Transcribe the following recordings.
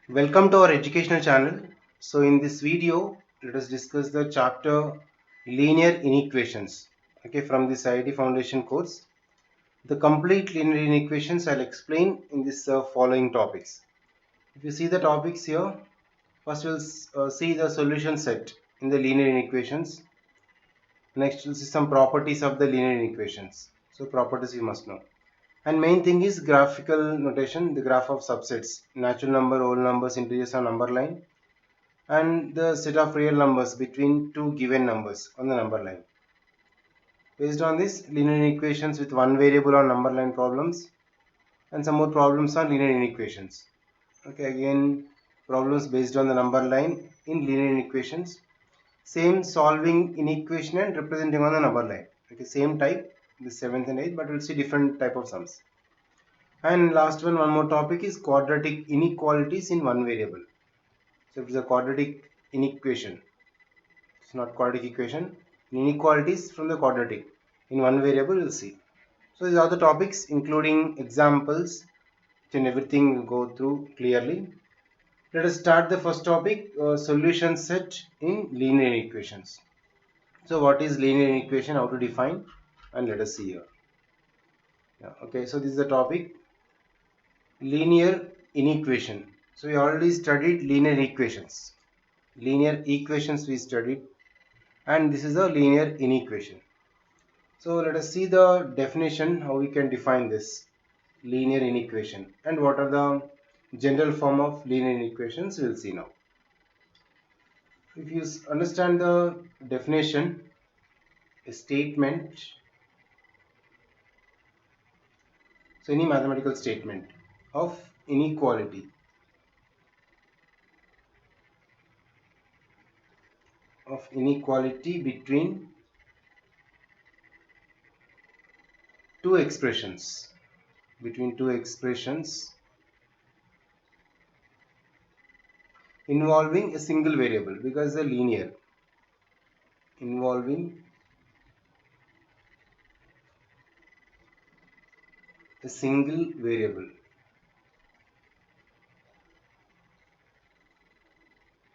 Welcome to our educational channel. So in this video, let us discuss the chapter linear inequations. Okay, from the IIT Foundation course. The complete linear inequations I'll explain in this following topics. If you see the topics here, first we'll see the solution set in the linear inequations. Next we'll see some properties of the linear inequations. So properties you must know. And main thing is graphical notation, the graph of subsets, natural number, whole numbers, integers on number line, and the set of real numbers between two given numbers on the number line. Based on this, linear inequations with one variable on number line problems and some more problems on linear inequations. Okay, again problems based on the number line in linear inequations. Same solving inequation and representing on the number line. Okay, same type, the 7th and 8th, but we'll see different type of sums. And last one more topic is quadratic inequalities in one variable. So if it's a quadratic inequation, it's not quadratic equation, inequalities from the quadratic in one variable we'll see. So these are the topics including examples and everything will go through clearly. Let us start the first topic, solution set in linear inequations. So what is linear inequation, how to define, and let us see here. Okay, so this is the topic linear inequation. So we already studied linear equations. Linear equations we studied, and this is a linear inequation. So let us see the definition, how we can define this linear inequation and what are the general form of linear inequations we'll see now. If you understand the definition, a statement, so any mathematical statement of inequality between two expressions involving a single variable, because the linear involving a single variable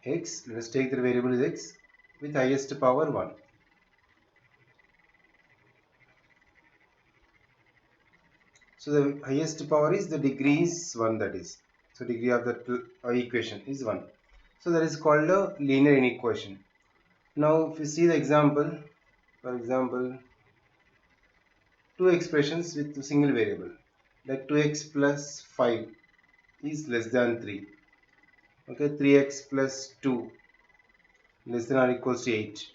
x, let us take the variable is x with highest power 1. So the highest power is the degree is 1, that is, so degree of the equation is 1. So that is called a linear inequation. Now if you see the example, for example, two expressions with a single variable, like 2x plus 5 is less than 3. Okay, 3x plus 2 less than or equals to 8.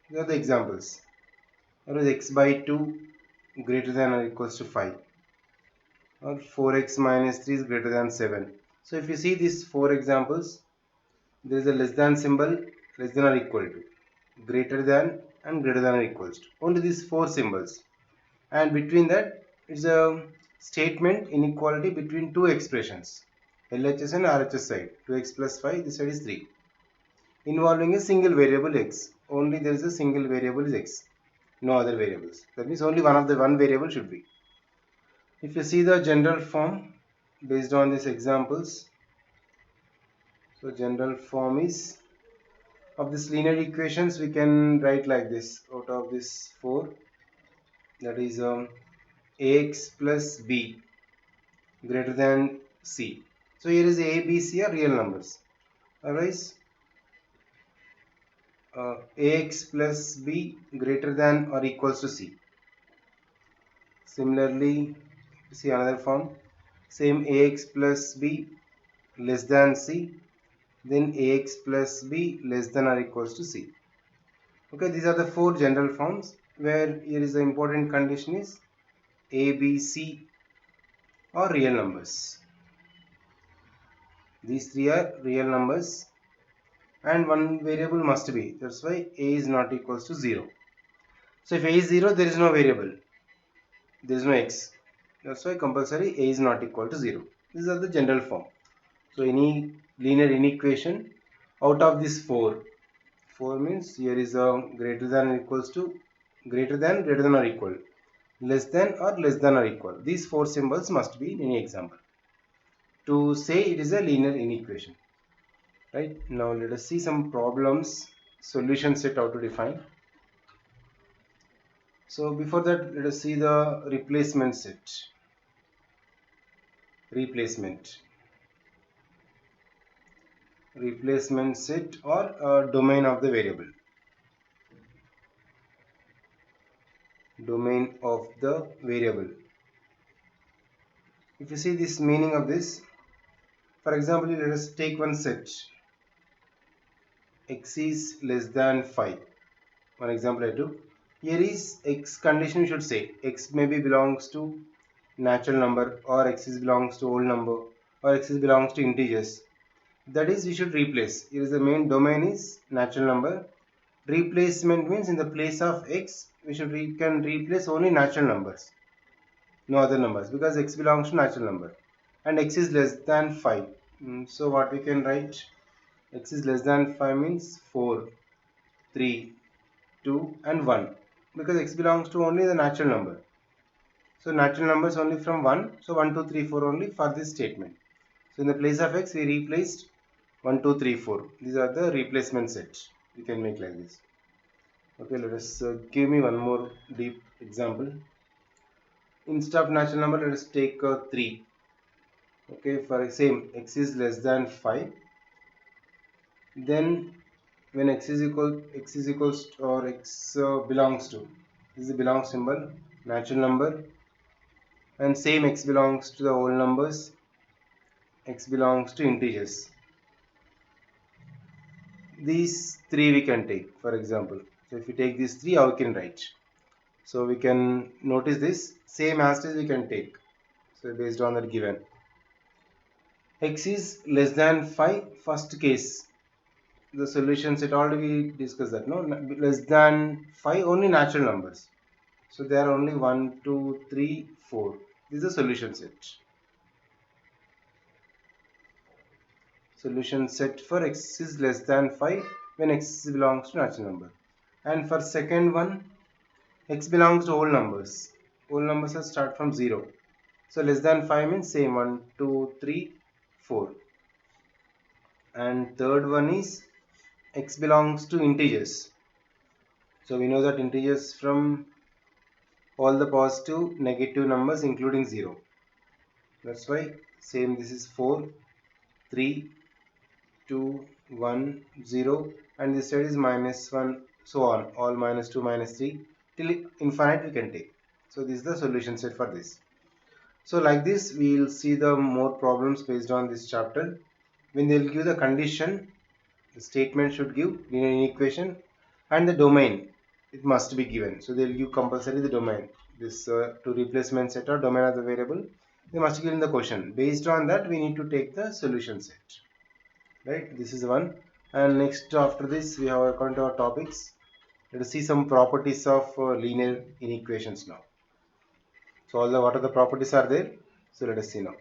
These are the examples. Or is x by 2 greater than or equals to 5. Or 4x minus 3 is greater than 7. So if you see these four examples, there is a less than symbol, less than or equal to, greater than, and greater than or equals to. Only these four symbols. And between that is a statement inequality between two expressions, LHS and RHS side. 2x plus 5, this side is 3. Involving a single variable x. Only there is a single variable is x. No other variables. That means only one variable should be. If you see the general form based on these examples, so general form is of this linear equations we can write like this. Out of this 4, that is ax plus b greater than c. So here is a, b, c are real numbers. Otherwise ax plus b greater than or equals to c. Similarly, see another form, same ax plus b less than c, then ax plus b less than or equals to c. Okay, these are the four general forms, where here is the important condition is a, b, c are real numbers. These three are real numbers and one variable must be, that's why a is not equals to 0. So if a is 0, there is no variable, there is no x, that's why compulsory a is not equal to 0. These are the general form. So any linear inequation out of this 4 means here is a greater than or equals to, greater than or equal, less than or less than or equal. These four symbols must be in any example. to say it is a linear inequation. Right, now let us see some problems, solution set how to define. So before that, let us see the replacement set. Replacement set or domain of the variable. Domain of the variable. If you see this meaning of this, for example, let us take one set. X is less than 5. One example I took. Here is x condition, you should say x maybe belongs to natural number, or x is belongs to whole number, or x is belongs to integers. That is, we should replace. Here is the main domain is natural number. Replacement means in the place of x, we can replace only natural numbers, no other numbers, because x belongs to natural number, and x is less than 5. So what we can write? X is less than 5 means 4, 3, 2 and 1, because x belongs to only the natural number. So natural numbers only from 1. So 1, 2, 3, 4 only for this statement. So in the place of x we replaced 1, 2, 3, 4. These are the replacement set. We can make like this. Okay, let us give me one more deep example. Instead of natural number, let us take 3. Okay, for same x is less than 5. Then when x is equals to, or x belongs to, this is the belong symbol, natural number, and same x belongs to the whole numbers, x belongs to integers. These three we can take, for example. So if we take these three, how we can write? So we can notice this same as we can take. So based on that given, x is less than 5, first case. The solution set already discussed that, no, less than 5 only natural numbers. So there are only 1, 2, 3, 4. This is the solution set. Solution set for x is less than 5 when x belongs to natural number. And for second one, x belongs to whole numbers. Whole numbers are start from 0. So less than 5 means same 1, 2, 3, 4. And third one is x belongs to integers. So we know that integers from all the positive, negative numbers including 0. That's why same this is 4, 3, 2, 1, 0, and this side is -1, so on, all -2, -3 till infinite we can take. So this is the solution set for this. So like this we will see the more problems based on this chapter. When they will give the condition, the statement should give linear inequation, and the domain it must be given. So they will give compulsory the domain, this to replacement set or domain of the variable they must give in the question. Based on that we need to take the solution set. Right, this is one. And next after this we have according to our topics, let us see some properties of linear inequations now. So all the what are the properties are there, so let us see now.